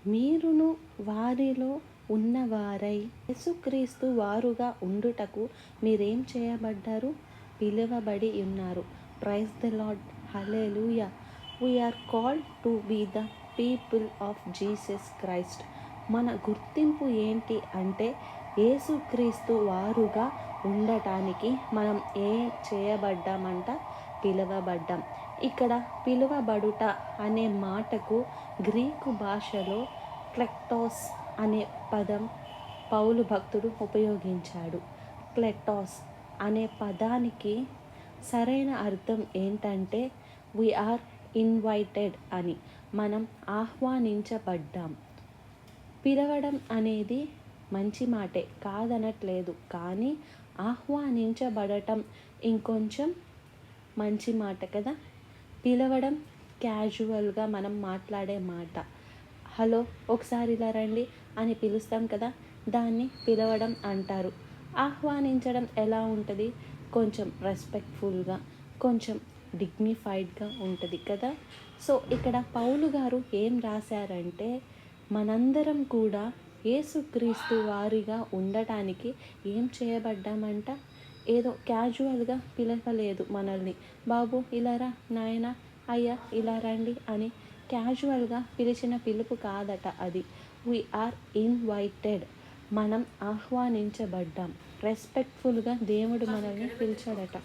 మీరును వారిలో ఉన్నవారై యేసుక్రీస్తు వారుగా ఉండుటకు మీరేం చేయబడ్డారు? పిలువబడి ఉన్నారు. Praise the Lord. Hallelujah. We are called to be the people of Jesus Christ. మన గుర్తింపు ఏంటి అంటే యేసుక్రీస్తు వారుగా ఉండటానికి మనం చేయబడ్డామంట? పిలువబడ్డాం. ఇక్కడ పిలువబడుట అనే మాటకు గ్రీకు భాషలో క్లెక్టోస్ అనే పదం పౌలు భక్తుడు ఉపయోగించాడు. క్లెక్టోస్ అనే పదానికి సరైన అర్థం ఏంటంటే వీఆర్ ఇన్వైటెడ్ అని. మనం ఆహ్వానించబడ్డాం. పిలవడం అనేది మంచి మాటే, కాదనట్లేదు. కానీ ఆహ్వానించబడటం ఇంకొంచెం మంచి మాట కదా. పిలవడం క్యాజువల్గా మనం మాట్లాడే మాట. హలో, ఒకసారి ఇలా రండి అని పిలుస్తాం కదా, దాన్ని పిలవడం అంటారు. ఆహ్వానించడం ఎలా ఉంటుంది? కొంచెం రెస్పెక్ట్ఫుల్గా, కొంచెం డిగ్నిఫైడ్గా ఉంటుంది కదా. సో ఇక్కడ పౌలు గారు ఏం రాశారంటే మనందరం కూడా యేసుక్రీస్తు వారిగా ఉండటానికి ఏం చేయబడ్డామంట? ఏదో క్యాజువల్గా పిలవలేదు మనల్ని. బాబు ఇలా రా, నాయన, అయ్యా ఇలా రండి అని క్యాజువల్గా పిలిచిన పిలుపు కాదట అది. We are invited. మనం ఆహ్వానించబడ్డాం. రెస్పెక్ట్ఫుల్గా దేవుడు మనల్ని పిలిచాడట.